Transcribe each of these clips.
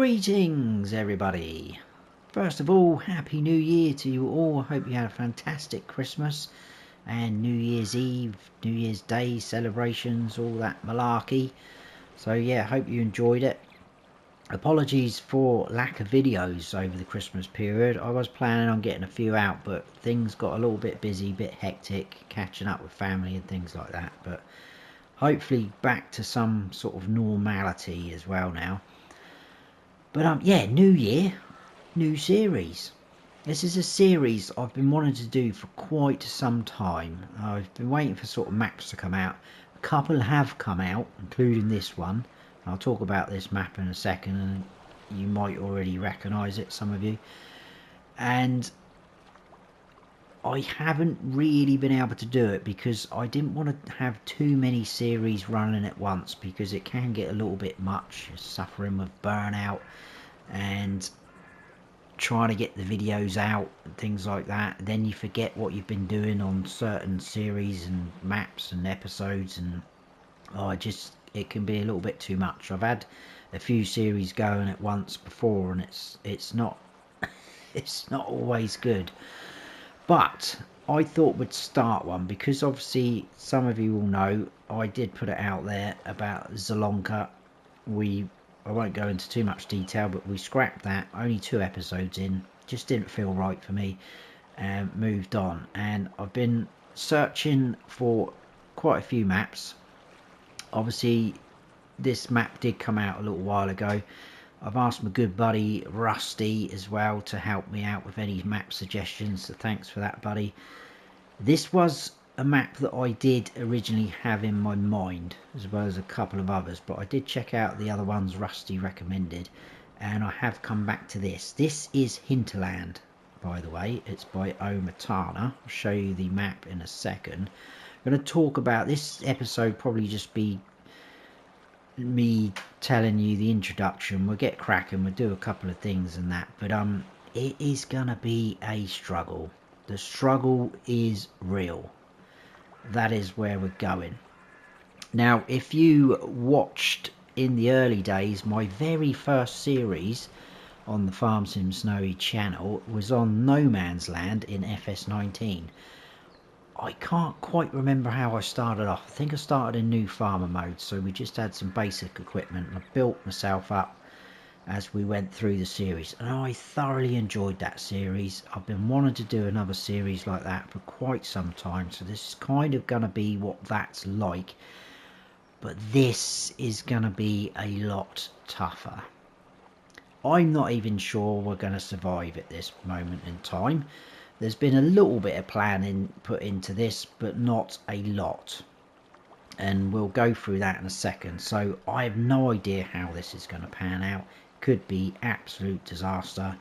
Greetings everybody. First of all, Happy New Year to you all. I hope you had a fantastic Christmas and New Year's Eve, New Year's Day celebrations, all that malarkey. So yeah, hope you enjoyed it. Apologies for lack of videos over the Christmas period. I was planning on getting a few out, but things got a little bit busy, a bit hectic, catching up with family and things like that. But hopefully back to some sort of normality as well now. But yeah, new year, new series. This is a series I've been wanting to do for quite some time. I've been waiting for sort of maps to come out. A couple have come out, including this one. I'll talk about this map in a second, and you might already recognise it, some of you. And I haven't really been able to do it because I didn't want to have too many series running at once, because it can get a little bit much, suffering with burnout and trying to get the videos out and things like that. Then you forget what you've been doing on certain series and maps and episodes, and it can be a little bit too much. I've had a few series going at once before, and it's not it's not always good. But I thought we'd start one because obviously some of you will know I did put it out there about Zalonka. I won't go into too much detail, but we scrapped that, only 2 episodes in, just didn't feel right for me, and moved on. And I've been searching for quite a few maps. Obviously this map did come out a little while ago. I've asked my good buddy Rusty as well to help me out with any map suggestions, so thanks for that, buddy. This was a map that I did originally have in my mind, as well as a couple of others, but I did check out the other ones Rusty recommended, and I have come back to this. This is Hinterland, by the way. It's by OmaTana. I'll show you the map in a second. I'm going to talk about this episode, probably just be me telling you the introduction. We'll get cracking, we'll do a couple of things and that, but it is going to be a struggle. The struggle is real. That is where we're going. Now, if you watched in the early days, my very first series on the Farm Sim Snowy channel was on No Man's Land in FS19. I can't quite remember how I started off. I think I started in new farmer mode, so we just had some basic equipment. I built myself up as we went through the series, and I thoroughly enjoyed that series. I've been wanting to do another series like that for quite some time, so this is kind of going to be what that's like, but this is going to be a lot tougher. I'm not even sure we're going to survive at this moment in time. There's been a little bit of planning put into this, but not a lot, and we'll go through that in a second. So I have no idea how this is going to pan out. Could be absolute disaster,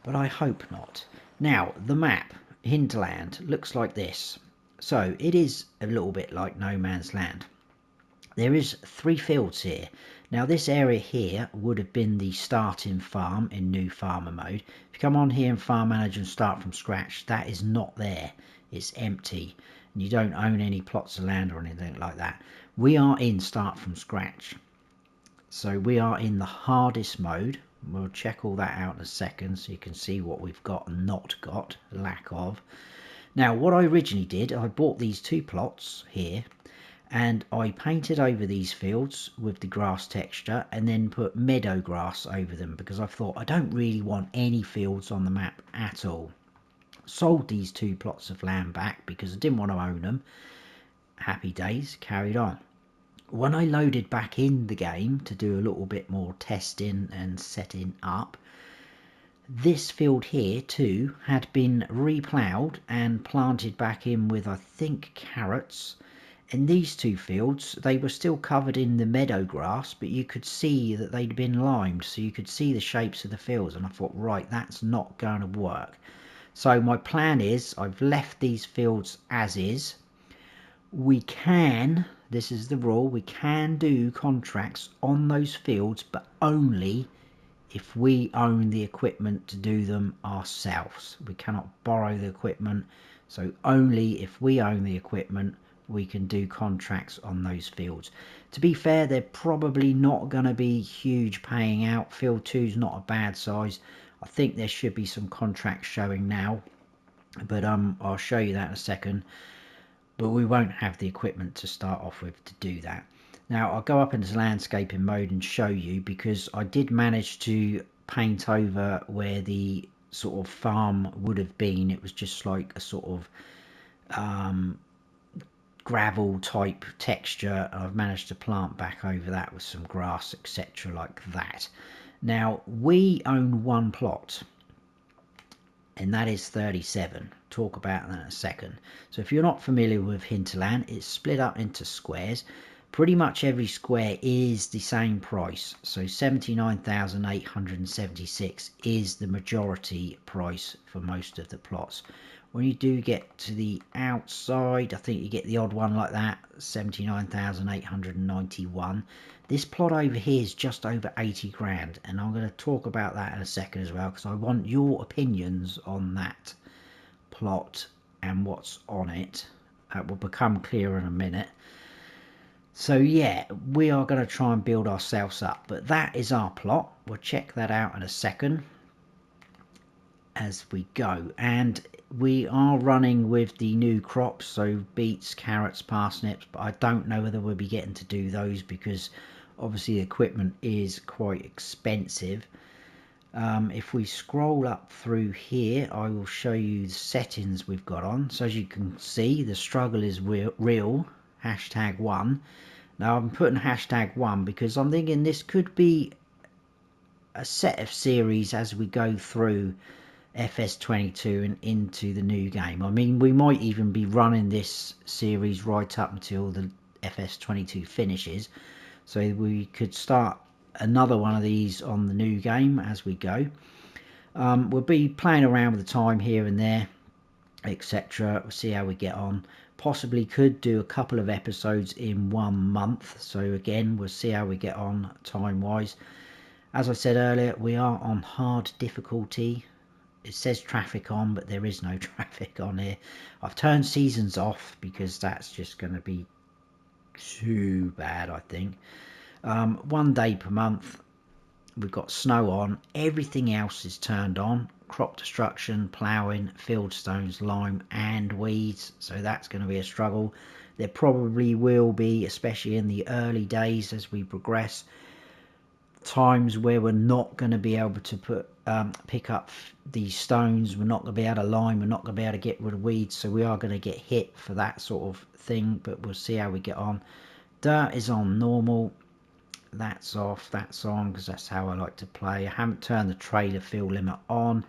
but I hope not. Now, the map, Hinterland, looks like this. So it is a little bit like No Man's Land. There is 3 fields here. Now this area here would have been the starting farm in new farmer mode. If you come on here in farm manager and start from scratch, that is not there. It's empty, and you don't own any plots of land or anything like that. We are in start from scratch. So we are in the hardest mode. We'll check all that out in a second so you can see what we've got and not got, lack of. Now what I originally did, I bought these 2 plots here, and I painted over these fields with the grass texture and then put meadow grass over them, because I thought I don't really want any fields on the map at all. Sold these 2 plots of land back because I didn't want to own them. Happy days, carried on. When I loaded back in the game to do a little bit more testing and setting up, this field here too had been reploughed and planted back in with, I think, carrots. In these 2 fields, they were still covered in the meadow grass, but you could see that they'd been limed, so you could see the shapes of the fields, and I thought, right, that's not going to work. So my plan is, I've left these fields as is. We can, this is the rule, we can do contracts on those fields, but only if we own the equipment to do them ourselves. We cannot borrow the equipment, so only if we own the equipment we can do contracts on those fields. To be fair, they're probably not going to be huge paying out. Field 2 is not a bad size. I think there should be some contracts showing now, but I'll show you that in a second. But we won't have the equipment to start off with to do that. Now I'll go up into landscaping mode and show you, because I did manage to paint over where the sort of farm would have been. It was just like a sort of gravel type texture. I've managed to plant back over that with some grass, etc., like that. Now we own one plot, and that is 37. Talk about that in a second. So if you're not familiar with Hinterland, it's split up into squares. Pretty much every square is the same price. So 79,876 is the majority price for most of the plots. When you do get to the outside, I think you get the odd one like that, 79,891. This plot over here is just over 80 grand, and I'm going to talk about that in a second as well, because I want your opinions on that plot and what's on it. That will become clear in a minute. So yeah, we are going to try and build ourselves up, but that is our plot. We'll check that out in a second as we go. And we are running with the new crops, so beets, carrots, parsnips, but I don't know whether we'll be getting to do those because obviously the equipment is quite expensive. If we scroll up through here, I will show you the settings we've got on. So as you can see, the struggle is real, #1. Now I'm putting #1 because I'm thinking this could be a set of series as we go through FS22 and into the new game. I mean, we might even be running this series right up until the FS22 finishes, so we could start another one of these on the new game as we go. We'll be playing around with the time here and there, etc. We'll see how we get on. Possibly could do a couple of episodes in 1 month, so again we'll see how we get on time wise. As I said earlier, we are on hard difficulty. It says traffic on, but there is no traffic on here. I've turned seasons off because that's just going to be too bad, I think. 1 day per month. We've got snow on. Everything else is turned on. Crop destruction, ploughing, fieldstones, lime and weeds. So that's going to be a struggle. There probably will be, especially in the early days as we progress, times where we're not going to be able to pick up these stones. We're not going to be able to lime. We're not going to be able to get rid of weeds. So we are going to get hit for that sort of thing. But we'll see how we get on. Dirt is on normal. That's off, that's on, because that's how I like to play. I haven't turned the trailer fuel limit on.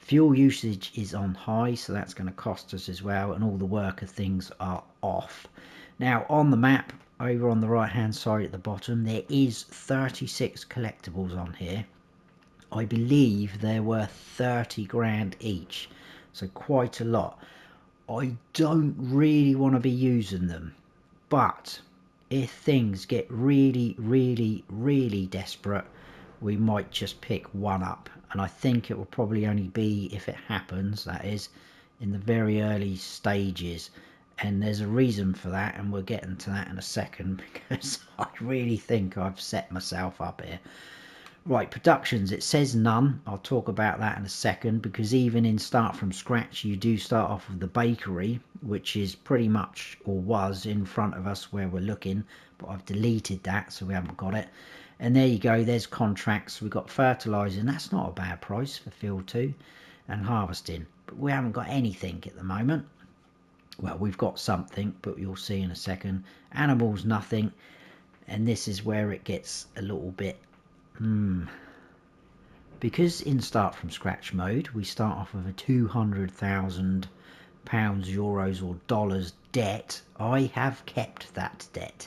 Fuel usage is on high, so that's going to cost us as well, and all the worker things are off. Now on the map, over on the right hand side at the bottom, there is 36 collectibles on here. I believe there were 30 grand each, so quite a lot. I don't really want to be using them, but if things get really desperate, we might just pick one up, and I think it will probably only be, if it happens, that is in the very early stages, and there's a reason for that, and we'll get into that in a second because I really think I've set myself up here. Right, productions, it says none. I'll talk about that in a second, because even in Start From Scratch you do start off with the bakery, which is pretty much, or was, in front of us where we're looking, but I've deleted that so we haven't got it. And there you go, there's contracts. We've got fertilising, that's not a bad price for field 2, and harvesting, but we haven't got anything at the moment. Well, we've got something, but you'll see in a second. Animals, nothing, and this is where it gets a little bit because in Start From Scratch mode we start off with a 200,000 pounds, euros or dollars debt. I have kept that debt.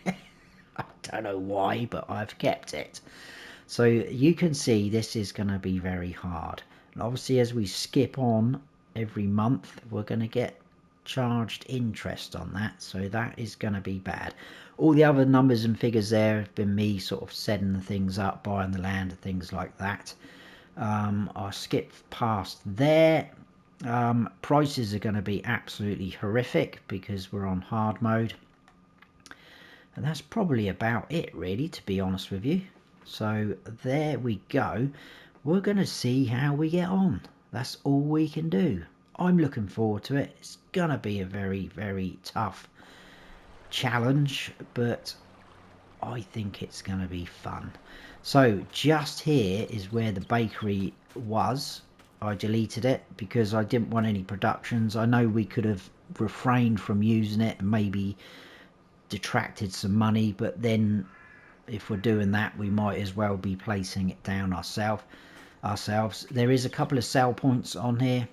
I don't know why, but I've kept it. So you can see this is going to be very hard, and obviously as we skip on every month we're going to get charged interest on that, so that is going to be bad. All the other numbers and figures there have been me sort of setting the things up, buying the land and things like that. I'll skip past there. Prices are going to be absolutely horrific because we're on hard mode. And that's probably about it, really, to be honest with you. So there we go. We're going to see how we get on. That's all we can do. I'm looking forward to it. It's going to be a very, very tough challenge, but I think it's going to be fun. So just here is where the bakery was. I deleted it because I didn't want any productions. I know we could have refrained from using it and maybe detracted some money, but then if we're doing that, we might as well be placing it down ourselves. There is a couple of sell points on here.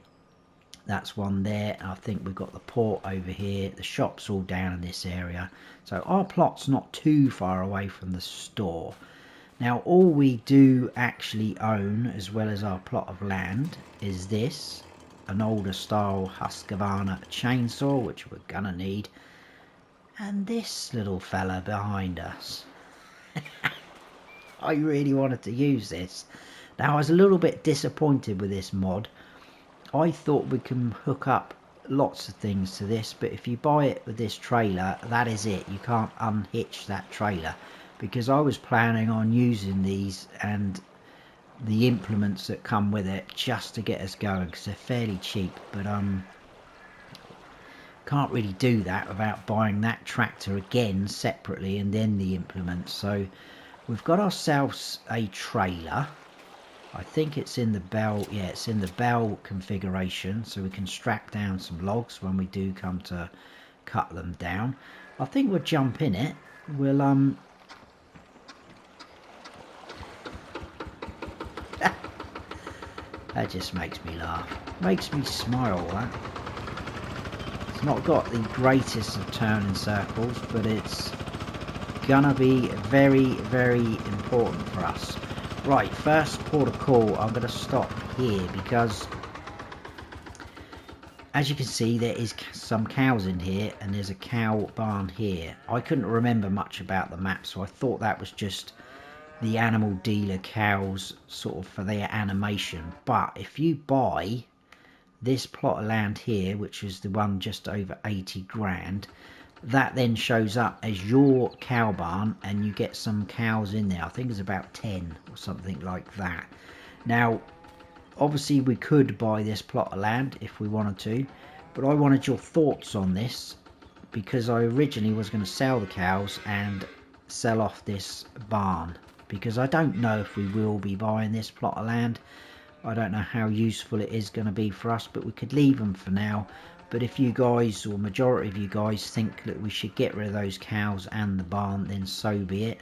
That's one there. I think we've got the port over here. The shop's all down in this area. So our plot's not too far away from the store. Now all we do actually own, as well as our plot of land, is this. An older style Husqvarna chainsaw, which we're gonna need. And this little fella behind us. I really wanted to use this. Now I was a little bit disappointed with this mod. I thought we can hook up lots of things to this, but if you buy it with this trailer, that is it. You can't unhitch that trailer, because I was planning on using these and the implements that come with it just to get us going, because they're fairly cheap. But can't really do that without buying that tractor again separately and then the implements. So we've got ourselves a trailer. I think it's in the bell. Yeah, it's in the bell configuration, so we can strap down some logs when we do come to cut them down. I think we'll jump in it. We'll that just makes me laugh, makes me smile. That it's not got the greatest of turning circles, but it's gonna be very, very important for us. Right, first port of call, I'm going to stop here because, as you can see, there is some cows in here and there's a cow barn here. I couldn't remember much about the map, so I thought that was just the animal dealer cows sort of for their animation. But if you buy this plot of land here, which is the one just over 80 grand, that then shows up as your cow barn and you get some cows in there. I think it's about 10 or something like that. Now obviously we could buy this plot of land if we wanted to, but I wanted your thoughts on this because I originally was going to sell the cows and sell off this barn, because I don't know if we will be buying this plot of land. I don't know how useful it is going to be for us, but we could leave them for now. But if you guys, or majority of you guys, think that we should get rid of those cows and the barn, then so be it.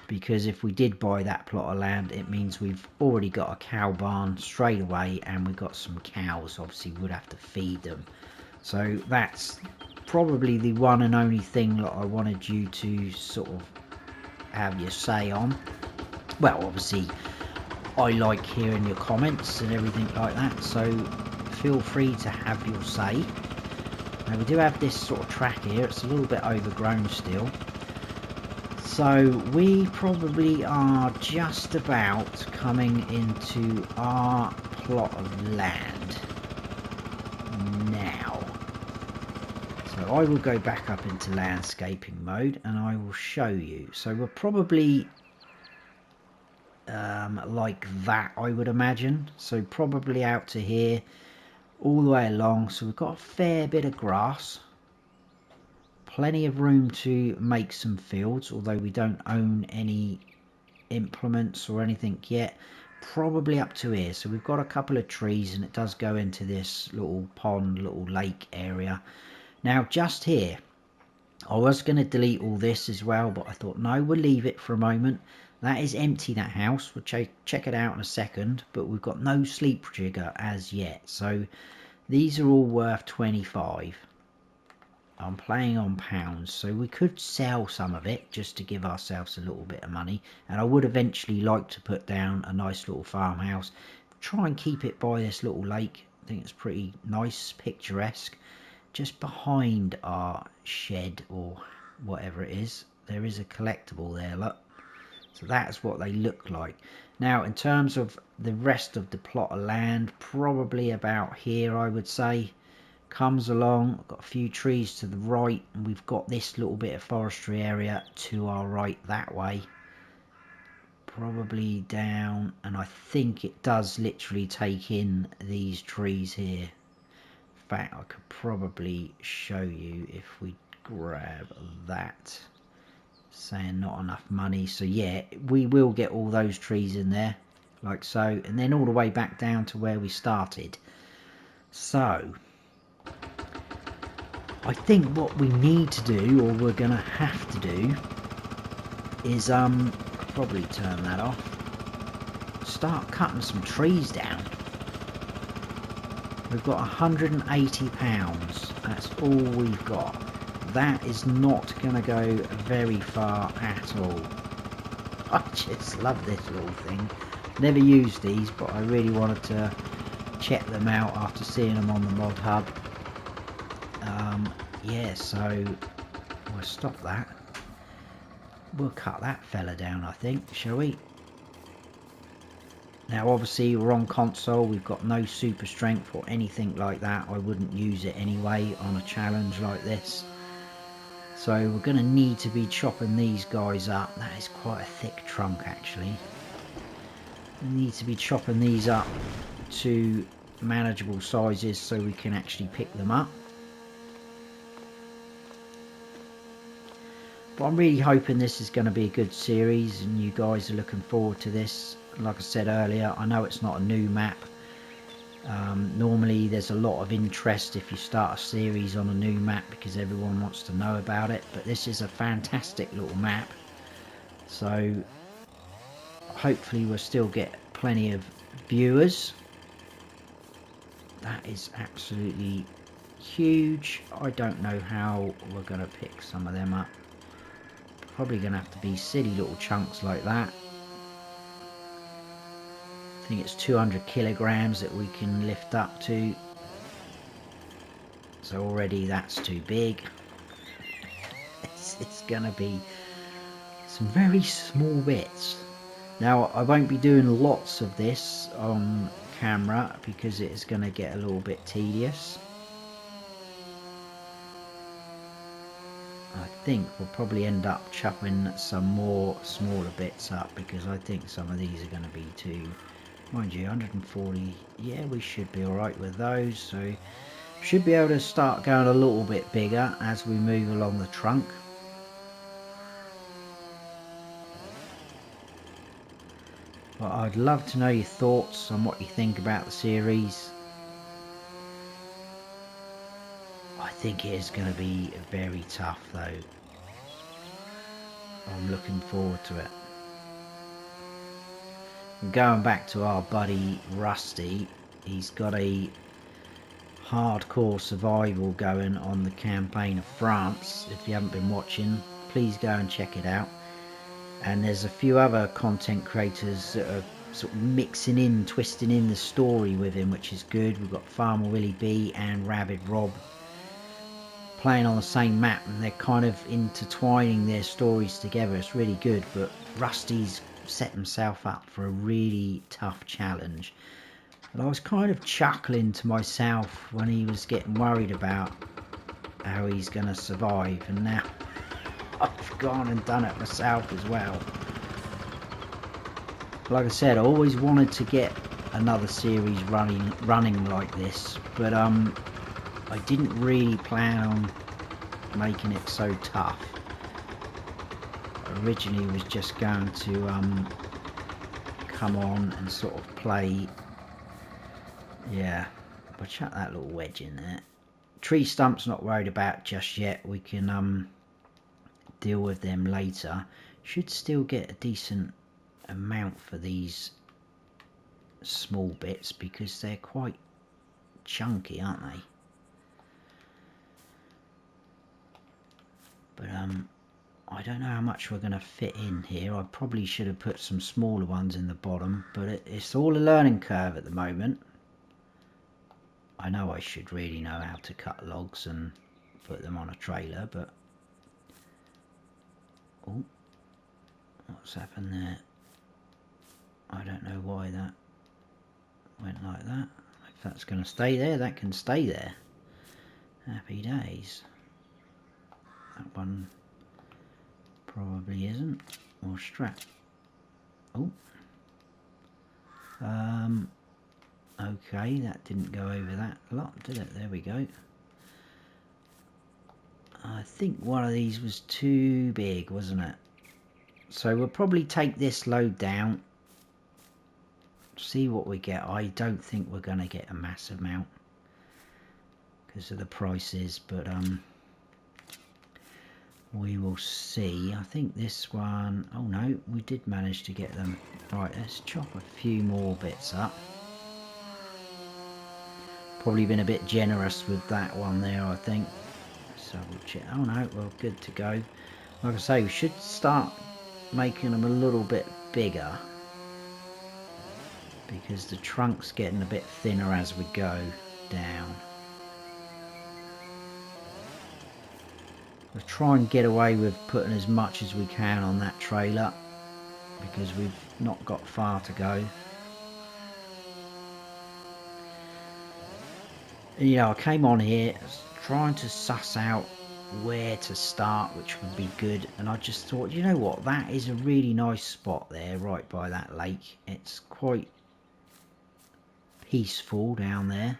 Because if we did buy that plot of land, it means we've already got a cow barn straight away, and we've got some cows. Obviously, we'd have to feed them. So that's probably the one and only thing that I wanted you to sort of have your say on. Well, obviously, I like hearing your comments and everything like that, so feel free to have your say. Now we do have this sort of track here. It's a little bit overgrown still, so we probably are just about coming into our plot of land now. So I will go back up into landscaping mode and I will show you. So we're probably like that, I would imagine. So probably out to here, all the way along. So we've got a fair bit of grass, plenty of room to make some fields, although we don't own any implements or anything yet. Probably up to here. So we've got a couple of trees and it does go into this little pond, little lake area. Now just here, I was going to delete all this as well, but I thought no, we'll leave it for a moment. That is empty, that house. We'll check it out in a second, but we've got no sleep trigger as yet. So these are all worth 25. I'm playing on pounds, so we could sell some of it just to give ourselves a little bit of money. And I would eventually like to put down a nice little farmhouse. Try and keep it by this little lake. I think it's pretty nice, picturesque. Just behind our shed or whatever it is, there is a collectible there, look. So that's what they look like. Now in terms of the rest of the plot of land, probably about here I would say. Comes along, I've got a few trees to the right, and we've got this little bit of forestry area to our right that way. Probably down, and I think it does literally take in these trees here. In fact, I could probably show you if we grab that. Saying not enough money, so yeah, we will get all those trees in there like so, and then all the way back down to where we started. So I think what we need to do, or we're gonna have to do, is probably turn that off, start cutting some trees down. We've got £180, that's all we've got. That is not going to go very far at all. I just love this little thing. Never used these, but I really wanted to check them out after seeing them on the mod hub. Yeah, so we'll stop that. We'll cut that fella down, I think, shall we? Now obviously we're on console, we've got no super strength or anything like that. I wouldn't use it anyway on a challenge like this. So we're going to need to be chopping these guys up. That is quite a thick trunk actually. We need to be chopping these up to manageable sizes so we can actually pick them up. But I'm really hoping this is going to be a good series and you guys are looking forward to this. Like I said earlier, I know it's not a new map. Normally there's a lot of interest if you start a series on a new map because everyone wants to know about it, but this is a fantastic little map, so hopefully we'll still get plenty of viewers. That is absolutely huge. I don't know how we're going to pick some of them up. Probably going to have to be silly little chunks like that. I think it's 200 kilograms that we can lift up to. So already that's too big. It's going to be some very small bits. Now I won't be doing lots of this on camera because it is going to get a little bit tedious. I think we'll probably end up chopping some more smaller bits up because I think some of these are going to be too, mind you, 140, yeah, we should be alright with those, so should be able to start going a little bit bigger as we move along the trunk. But I'd love to know your thoughts on what you think about the series. I think it is going to be very tough though. I'm looking forward to it. And going back to our buddy Rusty, he's got a hardcore survival going on the campaign of France. If you haven't been watching, please go and check it out. And there's a few other content creators that are sort of mixing in, twisting in the story with him, which is good. We've got Farmer Willie B and Rabid Rob playing on the same map, and they're kind of intertwining their stories together. It's really good, but Rusty's set himself up for a really tough challenge. And I was kind of chuckling to myself when he was getting worried about how he's going to survive, and now I've gone and done it myself as well. Like I said, I always wanted to get another series running like this, but I didn't really plan on making it so tough. Originally was just going to come on and sort of play. Yeah, I'll chuck that little wedge in there. Tree stumps not worried about just yet. We can deal with them later. Should still get a decent amount for these small bits because they're quite chunky, aren't they? But I don't know how much we're going to fit in here. I probably should have put some smaller ones in the bottom, but it's all a learning curve at the moment. I know I should really know how to cut logs and put them on a trailer, but oh, What's happened there? I don't know why that went like that. If that's going to stay there, that can stay there. Happy days. That one probably isn't. Or strap. Oh. Okay, that didn't go over that lot, did it? There we go. I think one of these was too big, wasn't it? So we'll probably take this load down, see what we get. I don't think we're going to get a massive amount because of the prices, but we will see. I think this one, oh no, we did manage to get them. Right, let's chop a few more bits up. Probably been a bit generous with that one there, I think. So we'll check. Oh no, well, good to go. Like I say, we should start making them a little bit bigger because the trunk's getting a bit thinner as we go down. We'll try and get away with putting as much as we can on that trailer because we've not got far to go. You know, I came on here trying to suss out where to start, which would be good, and I just thought, you know what, that is a really nice spot there right by that lake. It's quite peaceful down there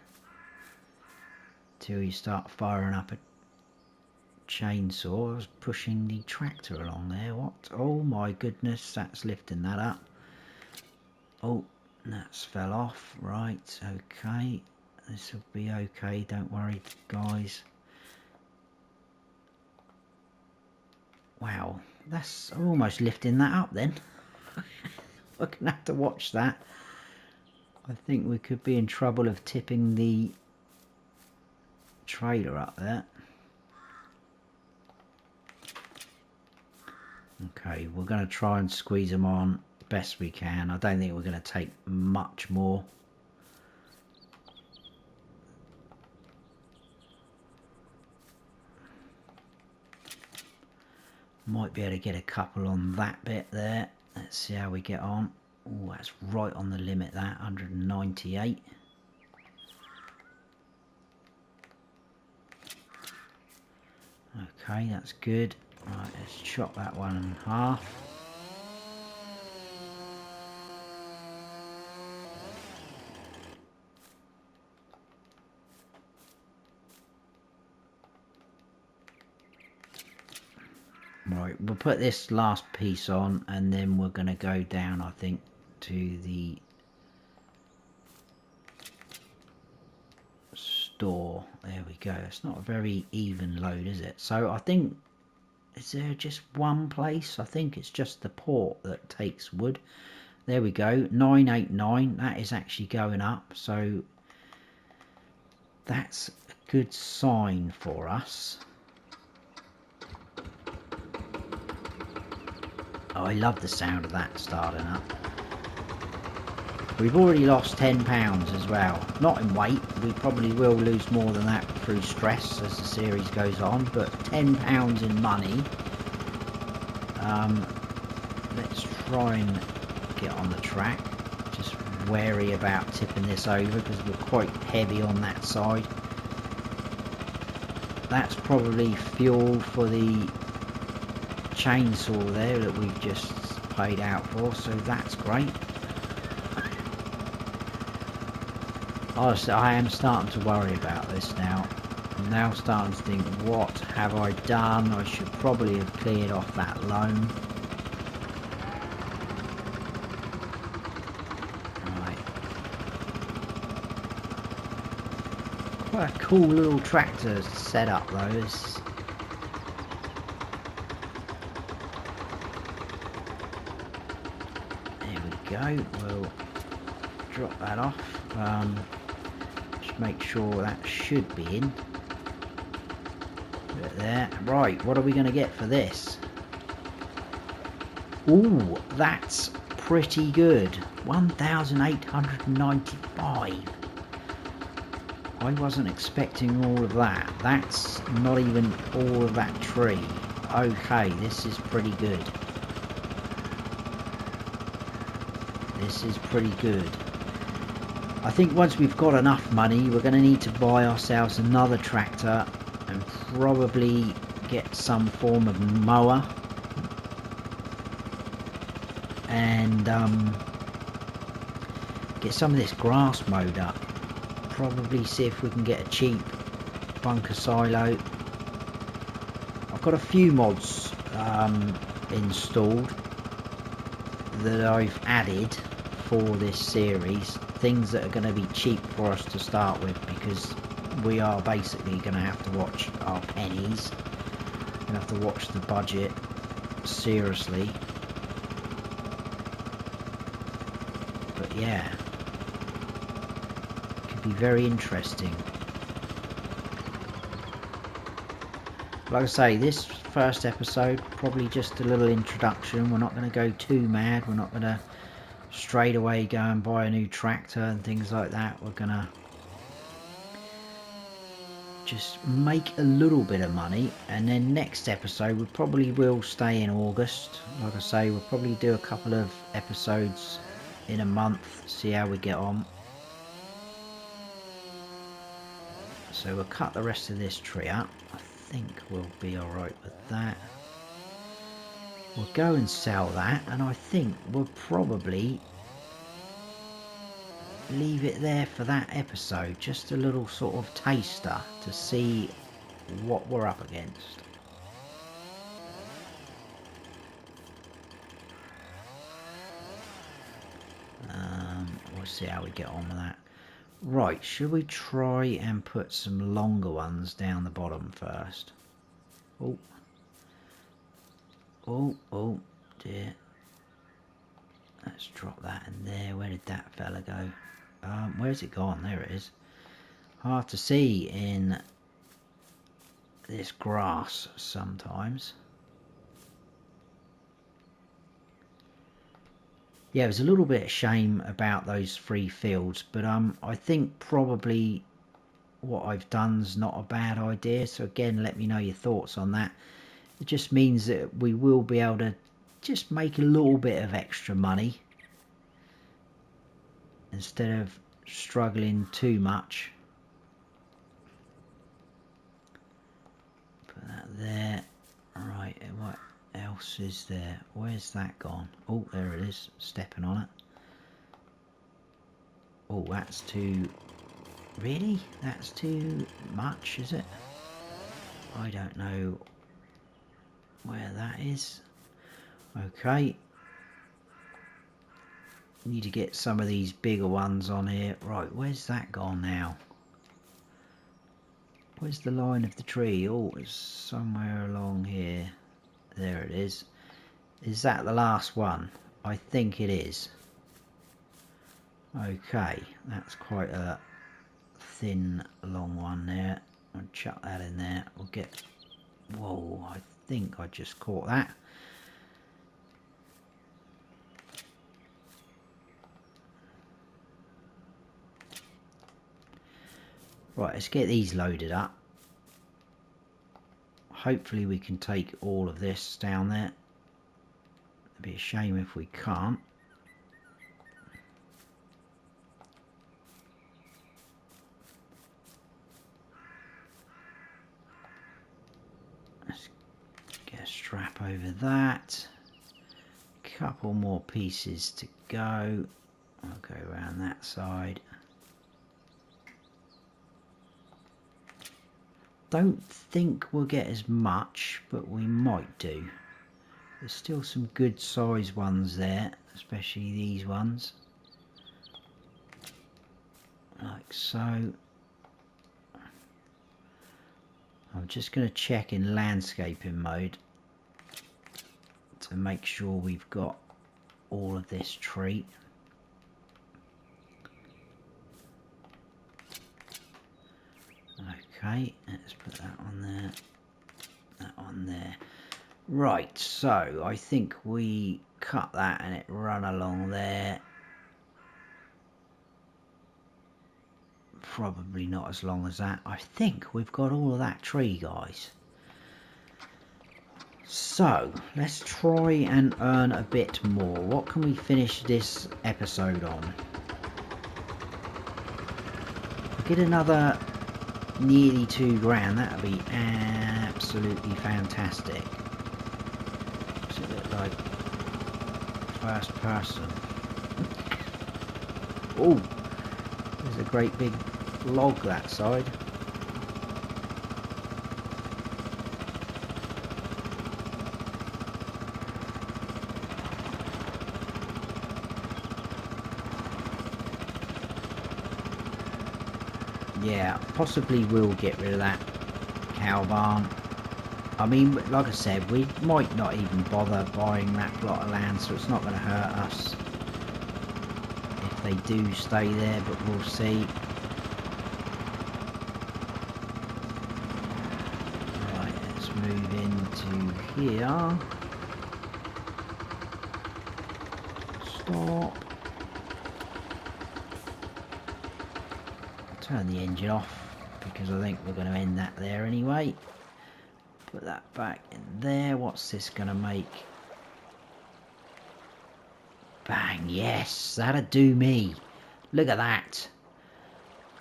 till you start firing up a chainsaw. I was pushing the tractor along there. What? Oh my goodness, that's lifting that up. Oh, that's fell off. Right, okay, this will be okay, don't worry guys. Wow, that's almost lifting that up then. We're gonna have to watch that. I think we could be in trouble of tipping the trailer up there. Okay, we're going to try and squeeze them on best we can. I don't think we're going to take much more. Might be able to get a couple on that bit there. Let's see how we get on. Oh, that's right on the limit, that 198. Okay, that's good. Right, let's chop that one in half. Right, we'll put this last piece on and then we're going to go down, I think, to the store. There we go. It's not a very even load, is it? So I think, is there just one place? I think it's just the port that takes wood. There we go, 989. That is actually going up, so that's a good sign for us. Oh, I love the sound of that starting up. We've already lost £10 as well. Not in weight, we probably will lose more than that through stress as the series goes on, but £10 in money. Let's try and get on the track. Just wary about tipping this over because we're quite heavy on that side. That's probably fuel for the chainsaw there that we've just paid out for, so that's great. Honestly, I am starting to worry about this now. I'm now starting to think, what have I done? I should probably have cleared off that loan. Right. Quite a cool little tractor setup though. There we go. We'll drop that off. Just make sure that should be in. Put it there. Right, what are we going to get for this? Ooh, that's pretty good. 1,895. I wasn't expecting all of that. That's not even all of that tree. Okay, this is pretty good. This is pretty good. I think once we've got enough money, we're going to need to buy ourselves another tractor and probably get some form of mower and get some of this grass mowed up. Probably see if we can get a cheap bunker silo. I've got a few mods installed that I've added for this series, things that are going to be cheap for us to start with, because we are basically going to have to watch our pennies. We're going to have to watch the budget seriously. But yeah, it could be very interesting. Like I say, this first episode, probably just a little introduction. We're not going to go too mad. We're not going to straight away go and buy a new tractor and things like that. We're going to just make a little bit of money, and then next episode we probably will stay in August. Like I say, we'll probably do a couple of episodes in a month, see how we get on. So we'll cut the rest of this tree up. I think we'll be alright with that. We'll go and sell that, and I think we'll probably leave it there for that episode. Just a little sort of taster to see what we're up against. We'll see how we get on with that. Right, should we try and put some longer ones down the bottom first? Oh. Oh dear. Let's drop that in there. Where did that fella go? Where's it gone? There it is. Hard to see in this grass sometimes. Yeah, it was a little bit of shame about those 3 fields, but I think probably what I've done's not a bad idea. So again, let me know your thoughts on that. It just means that we will be able to just make a little bit of extra money instead of struggling too much. Put that there. Right, what else is there? Where's that gone? Oh, there it is, stepping on it. Oh, that's too... Really? That's too much, is it? I don't know where that is. Okay. Need to get some of these bigger ones on here. Right, where's that gone now? Where's the line of the tree? Oh, it's somewhere along here. There it is. Is that the last one? I think it is. Okay, that's quite a thin, long one there. I'll chuck that in there. We'll get... Whoa, I think I just caught that. Right, let's get these loaded up. Hopefully we can take all of this down there. It'd be a shame if we can't. Let's get a strap over that. Couple more pieces to go. I'll go around that side. Don't think we'll get as much, but we might do. There's still some good size ones there, especially these ones. Like so. I'm just going to check in landscaping mode to make sure we've got all of this tree. Okay, let's put that on there, that on there. Right, so I think we cut that and it run along there. Probably not as long as that. I think we've got all of that tree, guys. So let's try and earn a bit more. What can we finish this episode on? Get another nearly £2,000. That would be absolutely fantastic. Does it look like first person? Oh, there's a great big log that side. Yeah, possibly will get rid of that cow barn. I mean, like I said, we might not even bother buying that plot of land, so it's not going to hurt us if they do stay there, but we'll see. Right, let's move into here. Stop. Turn the engine off because I think we're going to end that there anyway. Put that back in there. What's this going to make? Bang, yes, that'll do me. Look at that.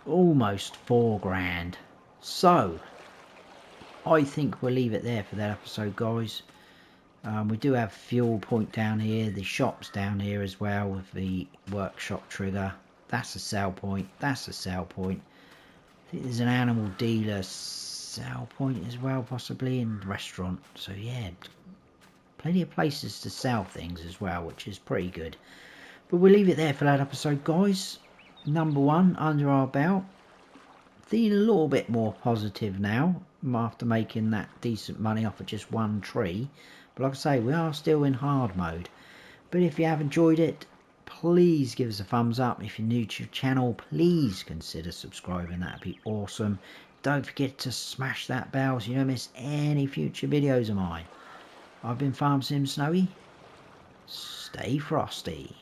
Almost £4,000. So, I think we'll leave it there for that episode, guys. We do have fuel point down here. The shop's down here as well with the workshop trigger. That's a sell point. That's a sell point. I think there's an animal dealer sell point as well, possibly, in the restaurant. So yeah, plenty of places to sell things as well, which is pretty good. But we'll leave it there for that episode, guys. Number 1 under our belt. Feeling a little bit more positive now after making that decent money off of just one tree. But like I say, we are still in hard mode. But if you have enjoyed it, please give us a thumbs up. If you're new to the channel, please consider subscribing. That'd be awesome. Don't forget to smash that bell so you don't miss any future videos of mine. I've been Farm Sim Snowy. Stay frosty.